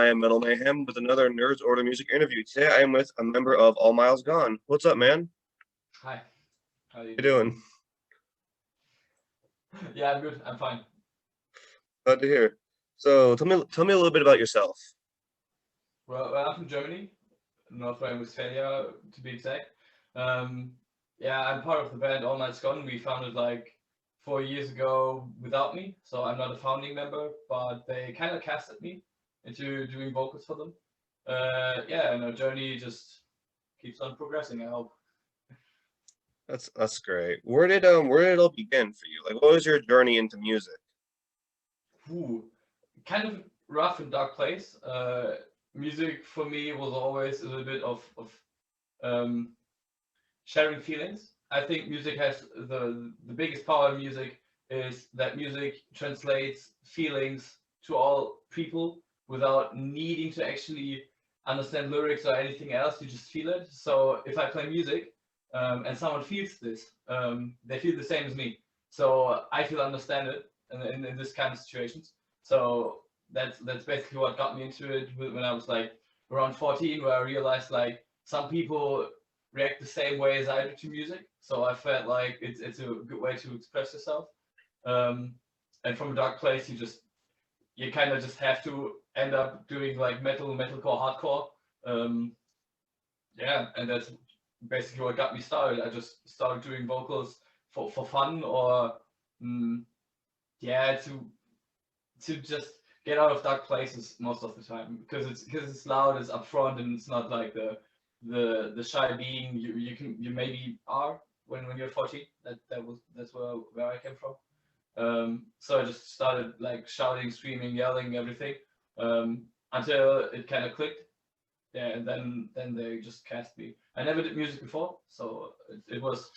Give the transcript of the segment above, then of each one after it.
I am Metal Mayhem with another Nerds Order Music interview. Today I am with a member of All Miles Gone. What's up, man? Hi, how are you How you doing? doing? Yeah, I'm good. I'm fine. Glad to hear. So tell me a little bit about yourself. Well, I'm from Germany, North Rhine-Westphalia to be exact. Um, yeah, I'm part of the band All Night's Gone. We founded like 4 years ago without me, so I'm not a founding member, but they kind of casted me into doing vocals for them. Yeah, and our journey just keeps on progressing, I hope. That's great. Where did it all begin for you? Like, what was your journey into music? Ooh, kind of rough and dark place. Music for me was always a little bit of um, sharing feelings. I think music has the biggest power in music is that music translates feelings to all people without needing to actually understand lyrics or anything else. You just feel it. So if I play music and someone feels this, they feel the same as me. So I feel understand it in this kind of situations. So that's basically what got me into it when I was like around 14, where I realized like some people react the same way as I do to music. So I felt like it's a good way to express yourself. Um, and from a dark place, you kind of just have to end up doing like metalcore, hardcore. Um, yeah, and that's basically what got me started. I just started doing vocals for fun or mm, yeah to just get out of dark places most of the time because it's loud, it's upfront, and it's not like the shy being you maybe are when you're 14. That's where I came from. So I just started like shouting, screaming, yelling, everything until it kind of clicked. Yeah, and then they just cast me. I never did music before, so it was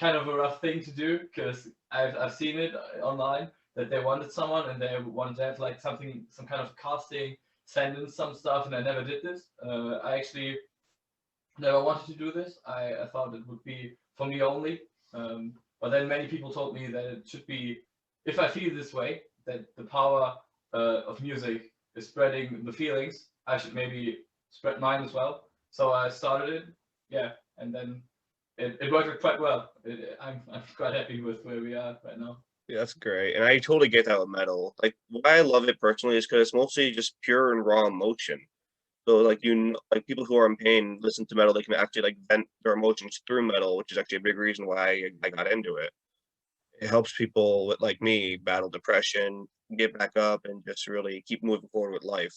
kind of a rough thing to do because I've seen it online that they wanted someone and they wanted to have like some kind of casting, send in some stuff, and I never did this. I actually never wanted to do this. I thought it would be for me only. But then many people told me that it should be, if I feel this way, that the power of music is spreading the feelings, I should maybe spread mine as well. So I started it, yeah, and then it worked out quite well. I'm quite happy with where we are right now. Yeah, that's great, and I totally get that with metal. Like, why I love it personally is because it's mostly just pure and raw emotion. So, like people who are in pain listen to metal, they can actually like vent their emotions through metal, which is actually a big reason why I got into it. It helps people like me battle depression, get back up, and just really keep moving forward with life,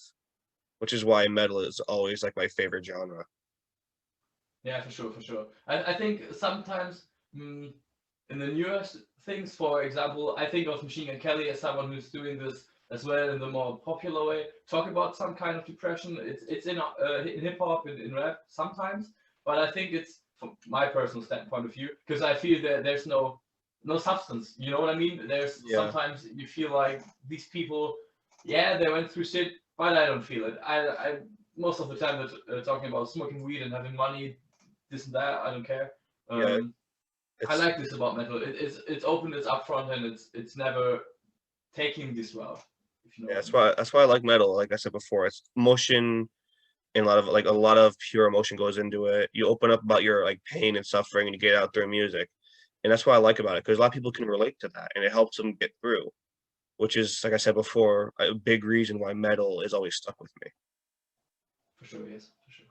which is why metal is always like my favorite genre. Yeah, for sure, for sure. I think sometimes mm, in the newer things, for example, I think of Machine Gun Kelly as someone who's doing this as well in the more popular way. Talk about some kind of depression. It's in hip hop, in rap sometimes, but I think it's from my personal standpoint of view because I feel that there's no substance. You know what I mean? There's Yeah, sometimes you feel like these people, yeah, they went through shit, but I don't feel it. I most of the time they're talking about smoking weed and having money, this and that. I don't care. yeah, Um, I it's like this about metal. It's open, it's upfront, and it's never taking this route. If you know yeah, what I that's mean. why that's why I like metal. Like I said before, it's emotion and a lot of pure emotion goes into it. You open up about your like pain and suffering, and you get out through music, and that's what I like about it because a lot of people can relate to that, and it helps them get through. Which is, like I said before, a big reason why metal is always stuck with me. For sure, yes, for sure.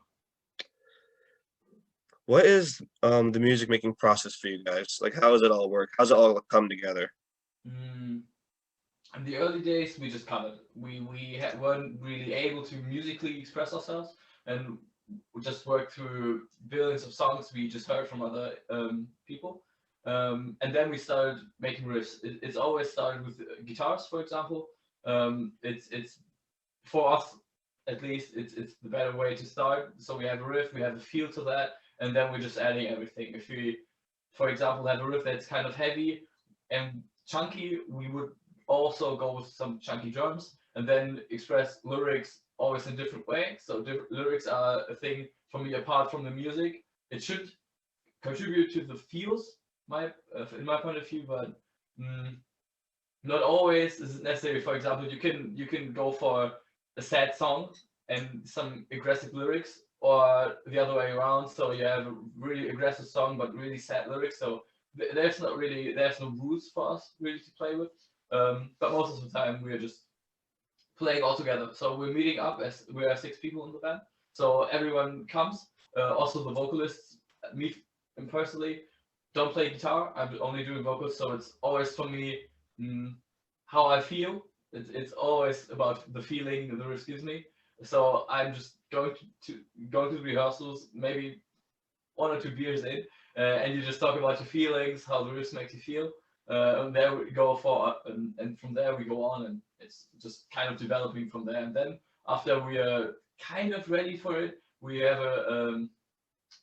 What is the music making process for you guys? Like, how does it all work? How's it all come together? Mm, in the early days, we just covered. Weren't really able to musically express ourselves, and we just worked through billions of songs we just heard from other people. And then we started making riffs. It's always started with guitars, for example. It's for us at least. It's the better way to start. So we have a riff, we have a feel to that, and then we're just adding everything. If we, for example, have a riff that's kind of heavy and chunky, we would also go with some chunky drums and then express lyrics always in a different way. So lyrics are a thing for me apart from the music. It should contribute to the feels, in my point of view, but mm, not always is it necessary. For example, you can go for a sad song and some aggressive lyrics, or the other way around. So you have a really aggressive song but really sad lyrics. So there's no rules for us really to play with. But most of the time we are just playing all together. So we're meeting up as we are 6 people in the band. So everyone comes. Also the vocalists meet personally. Don't play guitar. I'm only doing vocals, so it's always for me how I feel. It's always about the feeling the risk gives me. So I'm just going to the rehearsals, maybe 1 or 2 beers in, and you just talk about your feelings, how the risk makes you feel. And there we go and from there we go on, and it's just kind of developing from there. And then after we are kind of ready for it, we have a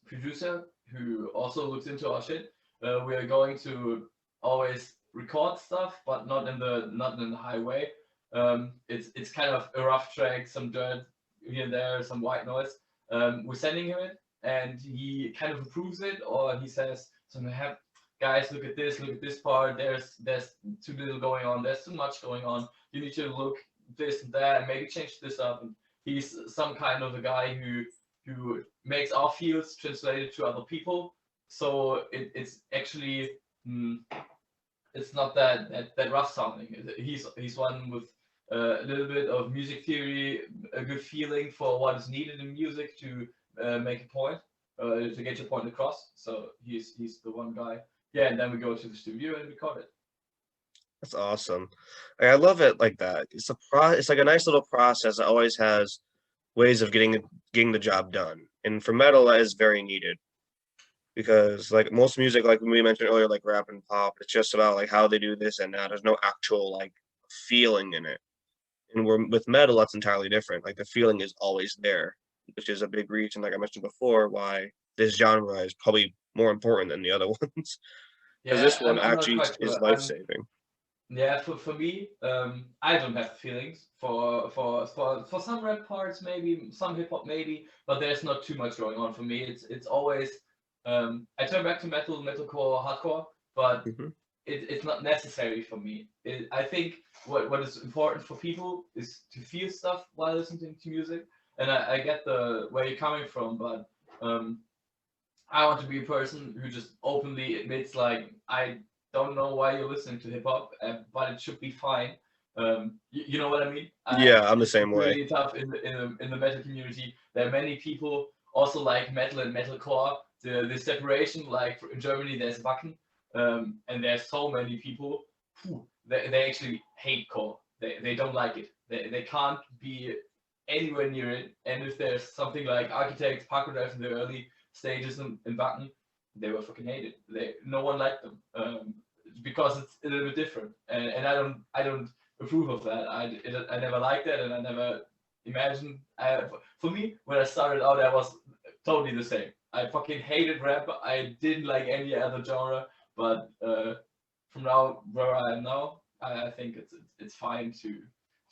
producer who also looks into our shit. We are going to always record stuff, but not in the high way. It's kind of a rough track, some dirt here and there, some white noise. We're sending him it, and he kind of approves it, or he says something. Guys, look at this part. There's too little going on. There's too much going on. You need to look this and that, and maybe change this up. And he's some kind of a guy who makes our fields translated to other people. So it's actually it's not that rough sounding. He's one with a little bit of music theory, a good feeling for what is needed in music to make a point, to get your point across. So he's the one guy. Yeah, and then we go to the studio and record it. That's awesome. Like, I love it like that. It's like a nice little process that always has ways of getting the job done. And for metal, that is very needed because like most music, like we mentioned earlier, like rap and pop, it's just about like how they do this and that. There's no actual like feeling in it. And we're with metal, that's entirely different. Like the feeling is always there, which is a big reason, like I mentioned before, why this genre is probably more important than the other ones. Because Yeah, this one I'm not actually quite is sure. life saving. Yeah, for me, I don't have feelings for some rap parts, maybe some hip hop, maybe, but there's not too much going on for me. It's always I turn back to metalcore, hardcore, but Hmm. it's not necessary for me. I think what is important for people is to feel stuff while listening to music, and I get the where you're coming from, but um, I want to be a person who just openly admits like I don't know why you're listening to hip hop, but it should be fine. You know what I mean? Yeah, I'm the It's same way. really tough in the metal community. There are many people also like metal and metalcore. The separation, like in Germany, there's Wacken, and there's so many people who they actually hate core. They don't like it. They can't be anywhere near it. And if there's something like Architects, Parkway Drive in the early stages in Wacken, they were fucking hated. No one liked them because it's a little bit different, and I don't approve of that. I never liked that, and I never imagined. For me, when I started out, I was totally the same. I fucking hated rap. I didn't like any other genre, but from now where I am now, I think it's fine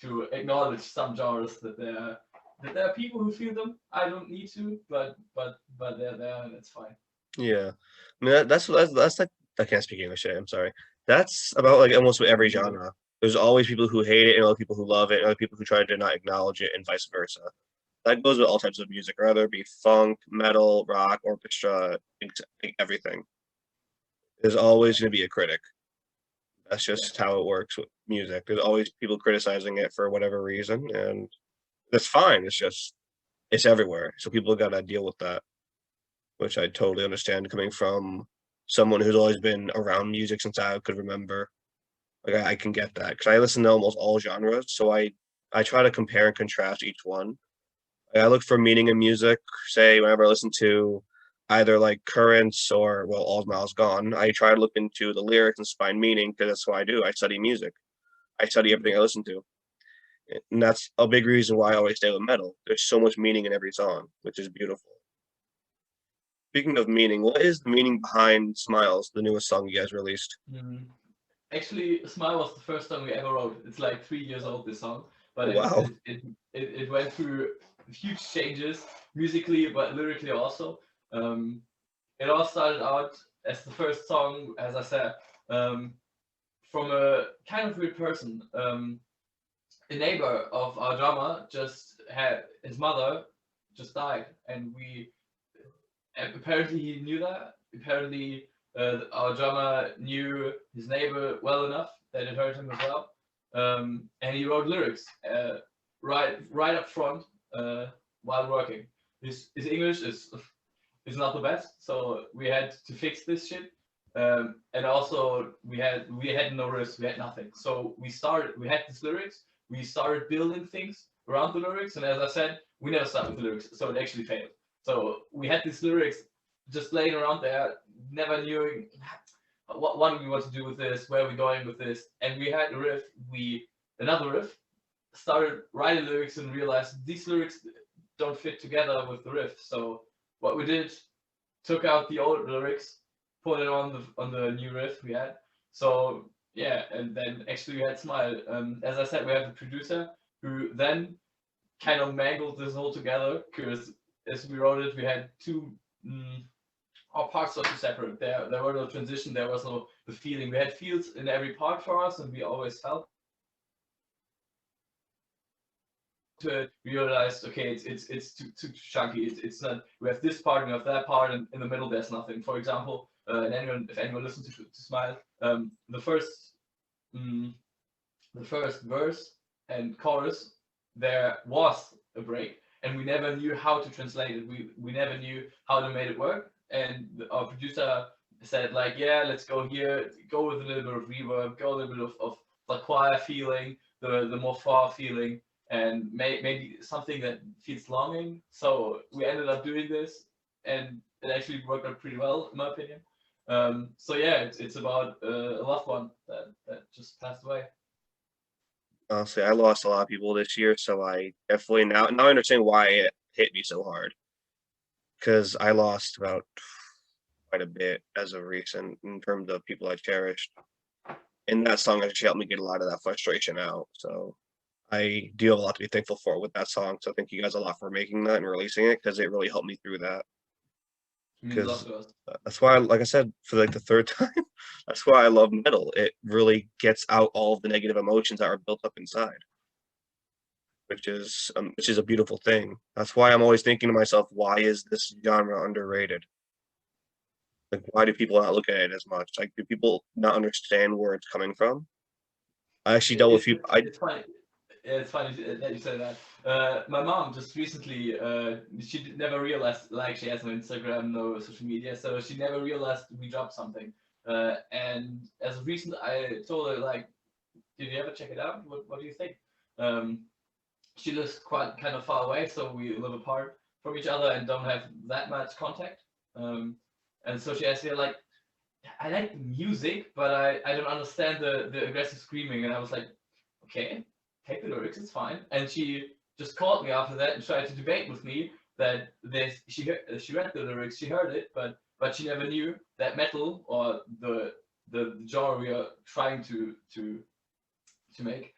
to acknowledge some genres that there are people who feel them. I don't need to, but they're there and it's fine. Yeah, I mean that's like I can't speak English today. I'm sorry. That's about like almost with every genre. There's always people who hate it and other people who love it, and other people who try to not acknowledge it, and vice versa. That goes with all types of music, whether it be funk, metal, rock, orchestra, everything. There's always going to be a critic. That's Yeah, just how it works with music. There's always people criticizing it for whatever reason, and that's fine. It's just it's everywhere, so people got to deal with that, which I totally understand coming from someone who's always been around music since I could remember. Like I can get that because I listen to almost all genres, so I try to compare and contrast each one. Like, I look for meaning in music. Say whenever I listen to either like Currents or well, All's Miles Gone, I try to look into the lyrics and find meaning because that's what I do. I study music. I study everything I listen to, and that's a big reason why I always stay with metal. There's so much meaning in every song, which is beautiful. Speaking of meaning, what is the meaning behind Smiles, the newest song you guys released? mm. Actually, Smile was the first song we ever wrote. It's like 3 years old, this song, but Oh, wow. it went through huge changes musically, but lyrically also. Um, it all started out as the first song, as I said, um, from a kind of weird person. a neighbor of our drummer just had his mother just died, and we and apparently he knew that. Apparently, our drummer knew his neighbor well enough that it hurt him as well, and he wrote lyrics right up front while working. His English is not the best, so we had to fix this shit. And also we had no riffs, we had nothing. So we had these lyrics, we started building things around the lyrics, and as I said, we never started with the lyrics, so it actually failed. So we had these lyrics just laying around there, never knew what we want to do with this, where we're going with this, and we had a riff, another riff, started writing lyrics and realized these lyrics don't fit together with the riff. So what we did, took out the old lyrics, put it on the new riff we had. So yeah, and then actually we had Smile. As I said, we have a producer who then kind of mangled this all together because as we wrote it, we had two. Our parts were too separate. There were no transition. There was no the feeling. We had fields in every part for us, and we always felt to it, we realized, okay, it's too chunky. It's not. We have this part, we have that part, and in the middle there's nothing. For example, and if anyone listens to Smile, the first verse and chorus, there was a break, and we never knew how to translate it. We never knew how to make it work, and our producer said like, yeah, let's go here, go with a little bit of reverb, go a little bit of the choir feeling, the more far feeling, and maybe something that feels longing. So we ended up doing this, and it actually worked out pretty well, in my opinion. So yeah, it's about a loved one that just passed away. Honestly, I lost a lot of people this year, so I definitely now I understand why it hit me so hard. Because I lost about quite a bit as of recent in terms of people I cherished. And that song actually helped me get a lot of that frustration out. So I do have a lot to be thankful for with that song. So thank you guys a lot for making that and releasing it because it really helped me through that. It means a lot Because to us. that's why, like I said, for like the third time, that's why I love metal. It really gets out all of the negative emotions that are built up inside, which is a beautiful thing. That's why I'm always thinking to myself, why is this genre underrated? Like, why do people not look at it as much? Like, do people not understand where it's coming from? I actually dealt with It, people. it's funny. It's funny that you say that. My mom just recently, she never realized, like, she has no Instagram, no social media, so she never realized we dropped something. And as of recent, I told her, like, did you ever check it out? What do you think? Um, she lives quite kind of far away, so we live apart from each other and don't have that much contact. Um, and so she asked me, like, I like the music, but I don't understand the aggressive screaming. And I was like, okay, take the lyrics, it's fine. And she just called me after that and tried to debate with me that she read the lyrics, she heard it, but she never knew that metal or the genre we are trying to make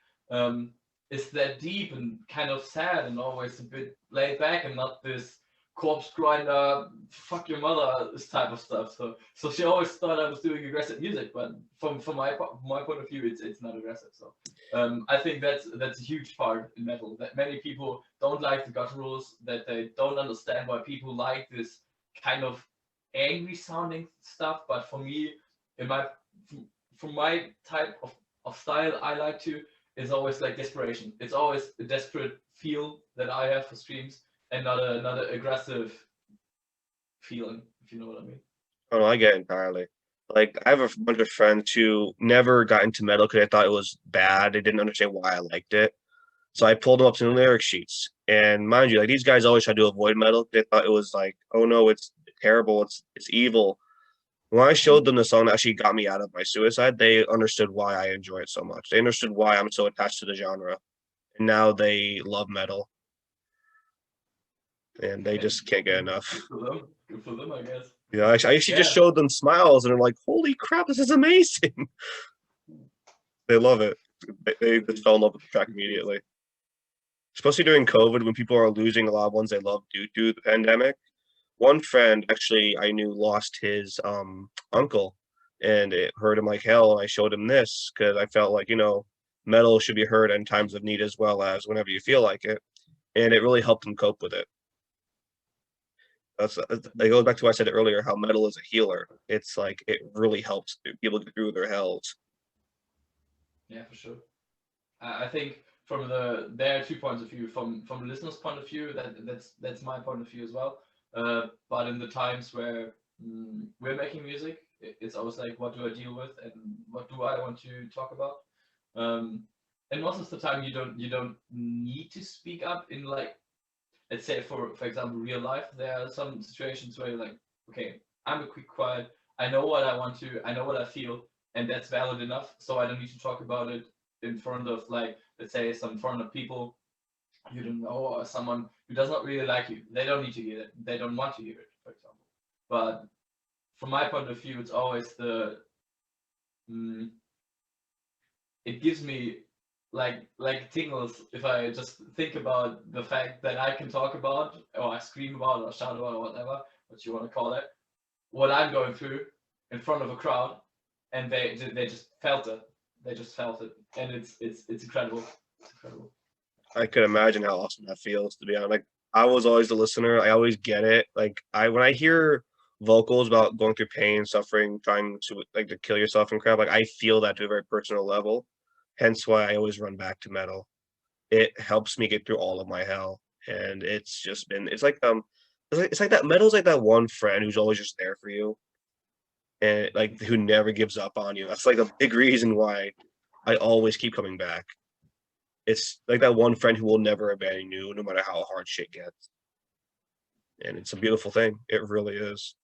is that deep and kind of sad and always a bit laid back and not this corpse grinder, fuck your mother, this type of stuff. So she always thought I was doing aggressive music, but from my point of view, it's not aggressive. So I think that's a huge part in metal that many people don't like the gutturals, that they don't understand why people like this kind of angry sounding stuff. But for me, in my from my type of style, I like to is always like desperation. It's always a desperate feel that I have for streams and not an aggressive feeling, if you know what I mean. Oh, no, I get it entirely. Like, I have a bunch of friends who never got into metal because they thought it was bad. They didn't understand why I liked it. So I pulled them up some lyric sheets. And mind you, like these guys always tried to avoid metal. They thought it was like, oh no, it's terrible, it's evil. When I showed them the song that actually got me out of my suicide, they understood why I enjoy it so much. They understood why I'm so attached to the genre. And now they love metal and they And just can't get enough. good for them. Good for them, I guess. Yeah, I actually just Yeah. showed them Smiles and they're like, holy crap, this is amazing. They love it. They just fell in love with the track immediately. Especially during COVID when people are losing a lot of ones they love due to the pandemic. One friend actually I knew lost his uncle and it hurt him like hell. And I showed him this because I felt like, metal should be heard in times of need as well as whenever you feel like it, and it really helped them cope with it. It goes back to what I said earlier, how metal is a healer. It's like it really helps people get through their hells. Yeah, for sure. I think from there are 2 points of view. From the listener's point of view, that's my point of view as well. But in the times where we're making music, it's always like, what do I deal with, and what do I want to talk about? And most of the time, you don't need to speak up in, like, let's say for example, real life. There are some situations where you're like, okay, I'm a quick quiet. I know what I want to. I know what I feel, and that's valid enough. So I don't need to talk about it in front of, like, let's say, some foreign people you don't know, or someone who does not really like you. They don't need to hear it. They don't want to hear it, for example. But from my point of view, it's always it gives me like tingles if I just think about the fact that I can talk about, or I scream about, or shout about, or whatever, what you want to call it, what I'm going through in front of a crowd, and they just felt it. They just felt it, and it's incredible. It's incredible. I could imagine how awesome that feels, to be honest. Like, I was always the listener. I always get it. Like, when I hear vocals about going through pain, suffering, trying to like to kill yourself and crap, like I feel that to a very personal level. Hence why I always run back to metal. It helps me get through all of my hell. And it's just been it's like that metal's like that one friend who's always just there for you, and like who never gives up on you. That's like a big reason why I always keep coming back. It's like that one friend who will never abandon you, no matter how hard shit gets. And it's a beautiful thing. It really is.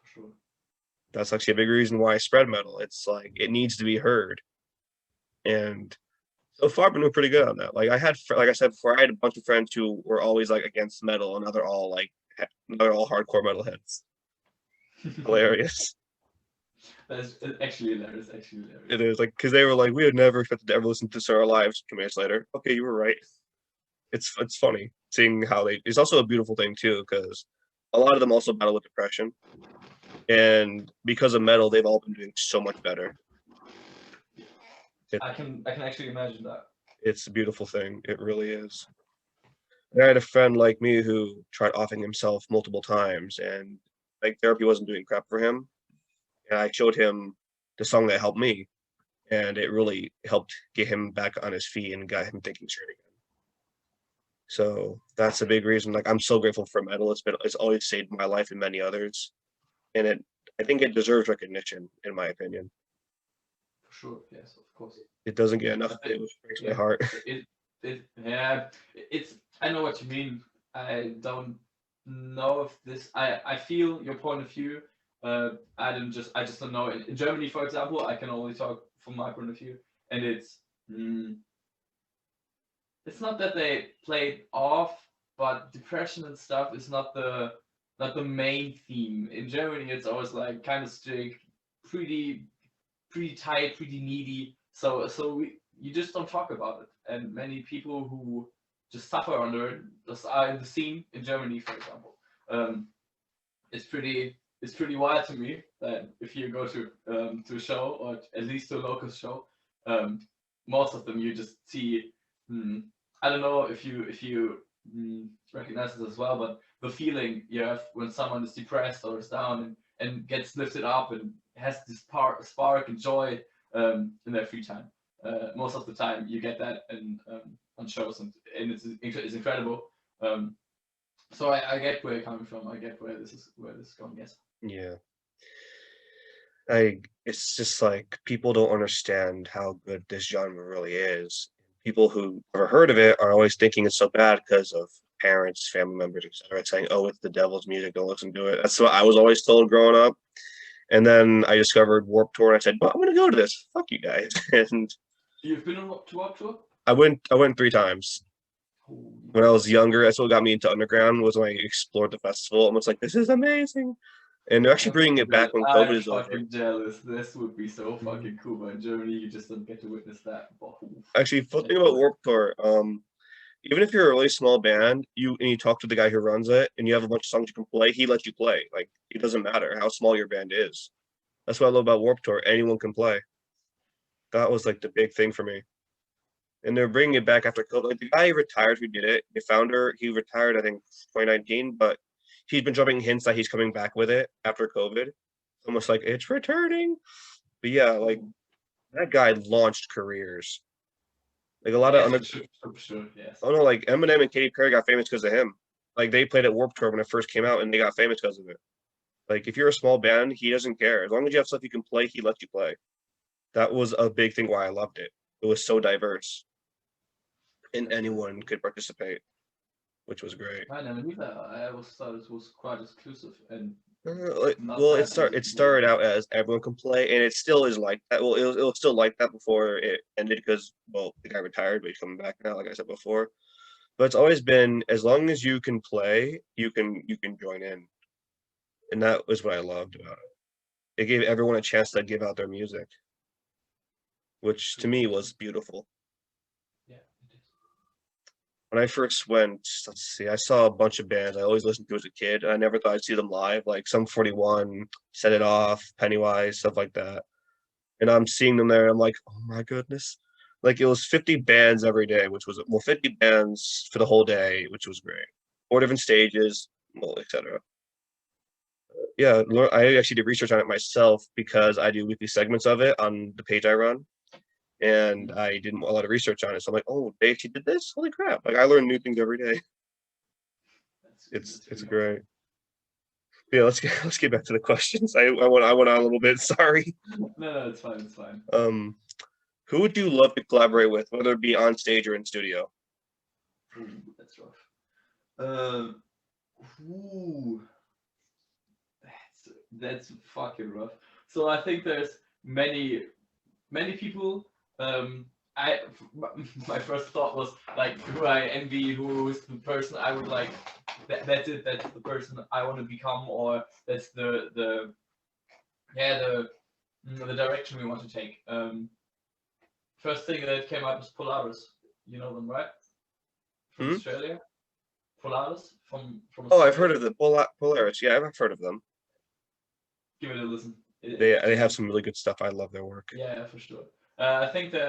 For sure. That's actually a big reason why I spread metal. It's like it needs to be heard. And so far, I've been doing pretty good on that. Like like I said before, I had a bunch of friends who were always like against metal, and now they're all hardcore metalheads. Hilarious. That's actually hilarious. Actually hilarious. It is like because they were like, we had never expected to ever listen to this in our lives. 2 minutes later, okay, you were right. It's funny seeing how they. It's also a beautiful thing too, because a lot of them also battle with depression, and because of metal, they've all been doing so much better. I can actually imagine that. It's a beautiful thing. It really is. And I had a friend like me who tried offing himself multiple times, and like therapy wasn't doing crap for him. And I showed him the song that helped me, and it really helped get him back on his feet and got him thinking straight again. So that's a big reason. Like I'm so grateful for metal. It's always saved my life and many others, and I think it deserves recognition in my opinion. For sure, yes, of course. It doesn't get enough. It breaks my heart. Yeah, it's. I know what you mean. I don't know if this. I feel your point of view. I just don't know. In Germany, for example, I can only talk from my point of view, and it's not that they played off, but depression and stuff is not the main theme. In Germany, it's always like kind of strict, pretty tight, pretty needy. So you just don't talk about it, and many people who just suffer under it just are in the scene in Germany, for example. It's pretty wild to me that if you go to a show, or at least to a local show, most of them you just see. I don't know if you recognize this as well, but the feeling you have when someone is depressed or is down and gets lifted up and has this spark and joy in their free time. Most of the time, you get that on shows, and it's incredible. So I get where you're coming from. I get where this is going. Yes. Yeah. It's just like people don't understand how good this genre really is. People who never heard of it are always thinking it's so bad because of parents, family members, etc., saying, "Oh, it's the devil's music. Don't listen to it." That's what I was always told growing up. And then I discovered Warped Tour, and I said, "Well, I'm going to go to this. Fuck you guys." And You've been to Warped Tour? I went 3 times. When I was younger, that's what got me into underground, was when I explored the festival. I was like, this is amazing. And they're actually bringing it back when COVID is over. I'm fucking jealous. This would be so fucking cool, but in Germany, you just don't get to witness that. Actually, fun thing about Warped Tour, even if you're a really small band, and you talk to the guy who runs it, and you have a bunch of songs you can play, he lets you play. Like, it doesn't matter how small your band is. That's what I love about Warped Tour. Anyone can play. That was like the big thing for me. And they're bringing it back after COVID. Like the guy retired who did it, the founder, he retired I think 2019, but he's been dropping hints that he's coming back with it after COVID. Almost like it's returning. But yeah, like that guy launched careers. Like a lot of Yes, under, for sure, yes. oh no, like Eminem and Katy Perry got famous because of him. Like they played at Warped Tour when it first came out, and they got famous because of it. Like if you're a small band, he doesn't care. As long as you have stuff you can play, he lets you play. That was a big thing why I loved it. It was so diverse, and anyone could participate, which was great. I never knew that. I always thought it was quite exclusive and not Well, that many it people. started out as everyone can play, and it still is like that. Well, it was still like that before it ended because well, the guy retired, but he's coming back now, like I said before. But it's always been as long as you can play, you can join in, and that was what I loved about it. It gave everyone a chance to give out their music, which to me was beautiful. Yeah, it is. When I first went, let's see, I saw a bunch of bands I always listened to as a kid, and I never thought I'd see them live, like Sum 41, Set It Off, Pennywise, stuff like that. And I'm seeing them there, and I'm like, oh my goodness. Like it was 50 bands every day, which was well, 50 bands for the whole day, which was great. 4 different stages, well, etc. Yeah, I actually did research on it myself because I do weekly segments of it on the page I run, and I did a lot of research on it. So I'm like, oh, they actually did this? Holy crap! Like I learn new things every day. It's That's really great. Yeah, let's get back to the questions. I went on a little bit. Sorry. awesome. No, it's fine. It's fine. Who would you love to collaborate with, whether it be on stage or in studio? Ooh, that's rough. Ooh, that's fucking rough. So I think there's many people. I my first thought was like who I envy, who is the person I would like. That's it. That's the person I want to become, or that's the yeah the direction we want to take. First thing that came up is Polaris. You know them, right? From Australia. Polaris from Oh, I've heard of the Polaris. Yeah, I've heard of them. Give it a listen. They have some really good stuff. I love their work. Yeah, for sure. I think they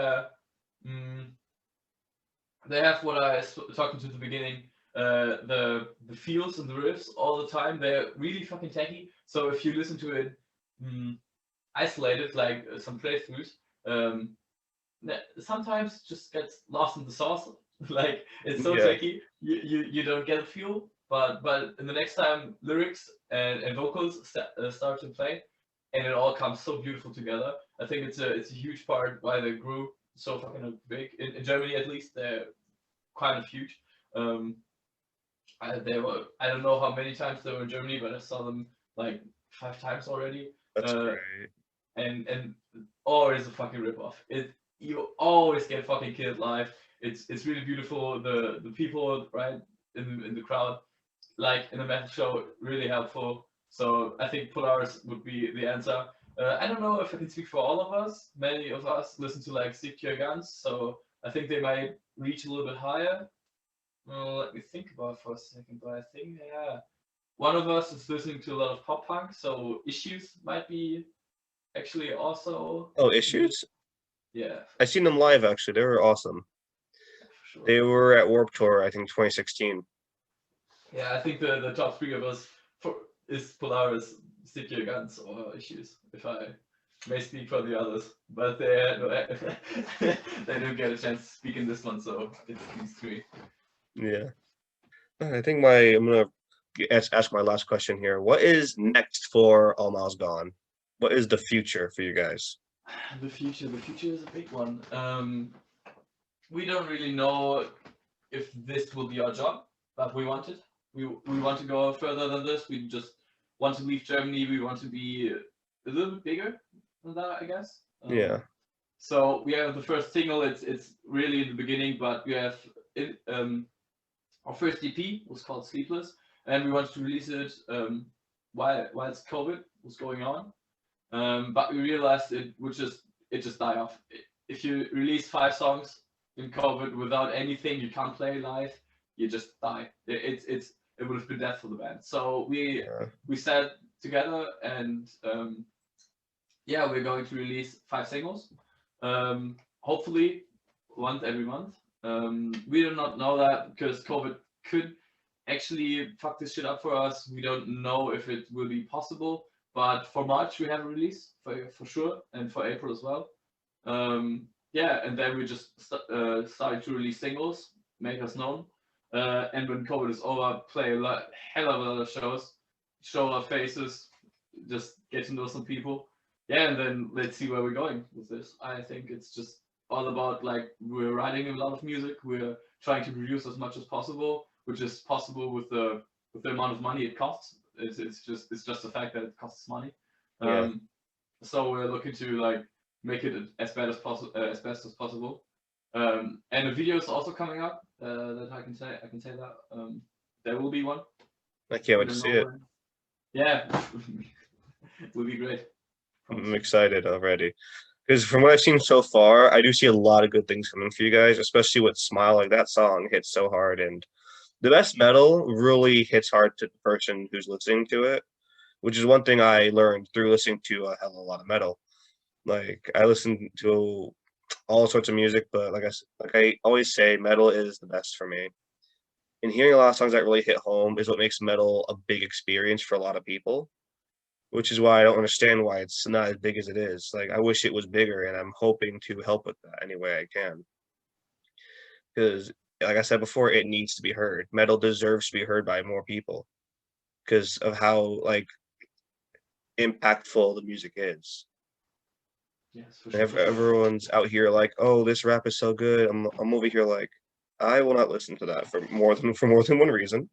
have what I was talking to at the beginning. The feels and the riffs all the time. They're really fucking techy. So if you listen to it isolated, like some playthroughs, sometimes just gets lost in the sauce. Like it's so tricky, you don't get a feel. But in the next time lyrics and vocals start to play, and it all comes so beautiful together. I think it's a huge part why they grew so fucking big in Germany. At least they're kind of huge. I don't know how many times they were in Germany, but I saw them like 5 times already. That's great. And always a fucking ripoff. You always get fucking killed live. It's really beautiful. The people right in the crowd, like in a metal show, really helpful. So I think Polaris would be the answer. I don't know if I can speak for all of us. Many of us listen to like Stick to Your Guns, so I think they might reach a little bit higher. Well, let me think about it for a second, but I think one of us is listening to a lot of pop punk, so Issues might be actually also. Oh, Issues? Yeah. I seen them live actually. They were awesome. Yeah, for sure. They were at Warped Tour, I think 2016. Yeah, I think the top 3 of us is Polaris, Stick to Your Guns, or Issues, if I may speak for the others. But they don't get a chance to speak in this one, so it's these 3. Yeah. I think I'm gonna ask my last question here. What is next for All Miles Gone? What is the future for you guys? The future is a big one. We don't really know if this will be our job, but we want it. We want to go further than this. We just want to leave Germany. We want to be a little bit bigger than that, I guess. Yeah. So we have the first single. It's really in the beginning, but we have our first EP was called Sleepless, and we wanted to release it while COVID was going on. But we realized it would just die off. If you release 5 songs in COVID without anything, you can't play live. You just die. It would have been death for the band. So we sat together and we're going to release 5 singles. Hopefully, once every month. We do not know that because COVID could actually fuck this shit up for us. We don't know if it will be possible, but for March we have a release for sure, and for April as well. Yeah, and then we just started to release singles, make us known, and when COVID is over, play hell of a lot of shows, show our faces, just get to know some people. Yeah, and then let's see where we're going with this. I think it's just all about like we're writing a lot of music, we're trying to produce as much as possible, which is possible with the amount of money it costs. It's just the fact that it costs money. Yeah. So we're looking to like make it as bad as possible, as best as possible. And a video is also coming up. That I can say. I can say that there will be one. I can't We wait to don't see know it. when. Yeah, it will be great. I'm Promise. excited already. Because from what I've seen so far, I do see a lot of good things coming for you guys, especially with Smile. Like that song hits so hard, and the best metal really hits hard to the person who's listening to it, which is one thing I learned through listening to a hell of a lot of metal. Like I listen to all sorts of music, but like I always say, metal is the best for me. And hearing a lot of songs that really hit home is what makes metal a big experience for a lot of people, which is why I don't understand why it's not as big as it is. Like I wish it was bigger, and I'm hoping to help with that any way I can. Because, like I said before, it needs to be heard. Metal deserves to be heard by more people because of how like impactful the music is. Yes, for And sure, for sure. everyone's out here like, "Oh, this rap is so good." I'm over here like, I will not listen to that for more than one reason.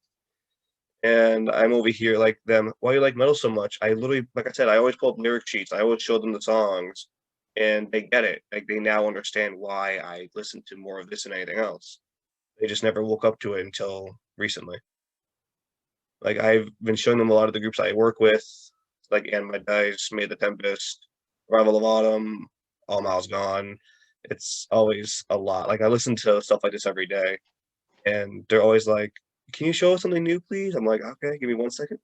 And I'm over here like them. Why you like metal so much? I literally, like I said, I always pull up lyric sheets. I always show them the songs, and they get it. Like they now understand why I listen to more of this than anything else. They just never woke up to it until recently. Like I've been showing them a lot of the groups I work with, like And My Dice, Made the Tempest, Rival of Autumn, All Miles Gone. It's always a lot. Like I listen to stuff like this every day, and they're always like, "Can you show us something new, please?" I'm like, "Okay, give me 1 second,"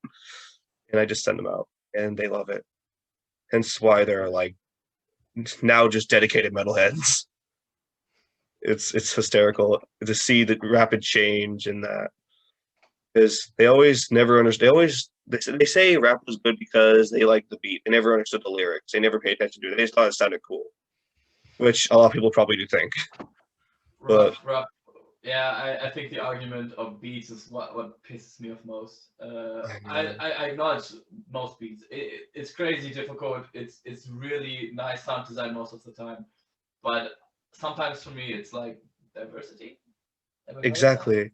and I just send them out, and they love it. Hence why they're like now just dedicated metalheads. It's hysterical to see the rapid change in that. Because they always never understand. They say rap was good because they like the beat. They never understood the lyrics. They never paid attention to it. They just thought it sounded cool, which a lot of people probably do think. But Rough. Yeah, I think the argument of beats is what pisses me off most. I I, know I, I acknowledge most beats. It's crazy difficult. It's really nice sound design most of the time. But sometimes for me, it's like diversity. Ever heard of that? exactly.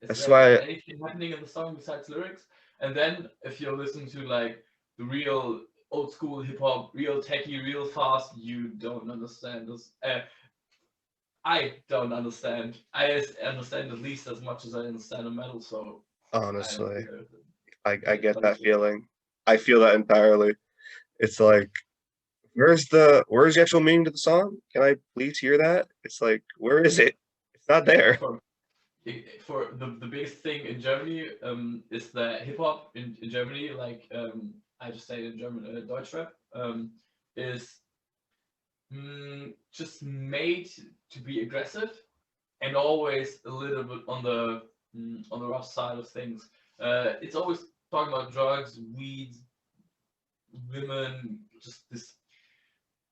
Is That's there why anything happening in the song besides lyrics? And then if you're listening to like the real old school hip hop, real techie, real fast, you don't understand this. I don't understand. Understand at least as much as I understand a metal, so I don't honestly, care. I It is get what it that is. feeling. I feel that entirely. It's like where's the actual meaning to the song? Can I please hear that? It's like where is it? It's not Yeah, there. for the biggest thing in Germany is that hip hop in Germany, like I just say in German, Deutschrap, is just made to be aggressive and always a little bit on the rough side of things. It's always talking about drugs, weed, women, just this.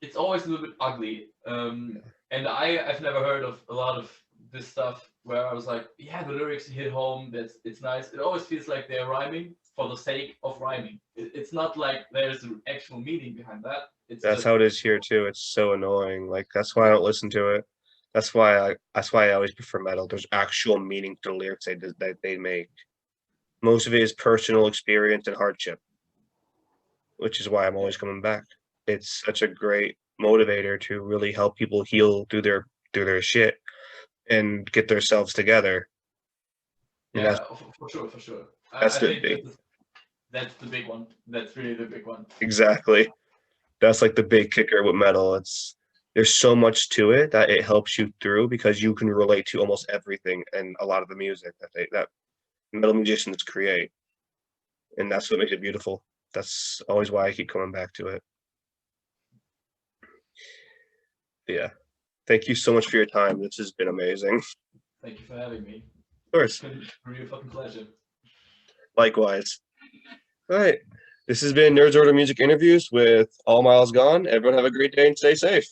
It's always a little bit ugly. And I've never heard of a lot of this stuff where I was like, yeah, the lyrics hit home. It's nice. It always feels like they're rhyming for the sake of rhyming. It's not like there's an actual meaning behind that. It's That's just how it is here too. It's so annoying. Like that's why I don't listen to it. That's why I always prefer metal. There's actual meaning to the lyrics that they make. Most of it is personal experience and hardship, which is why I'm yeah, always coming back. It's such a great motivator to really help people heal through their shit and get themselves together. And yeah, for sure, for sure. that's I the think big that's the big one. That's really the big one. exactly. That's like the big kicker with metal. It's there's so much to it that it helps you through because you can relate to almost everything and a lot of the music that metal musicians create, and that's what makes it beautiful. That's always why I keep coming back to it. Yeah. Thank you so much for your time. This has been amazing. Of Thank you for having me. course. It's been a real fucking pleasure. Likewise. All right. This has been Nerds Order Music Interviews with All Miles Gone. Everyone have a great day and stay safe.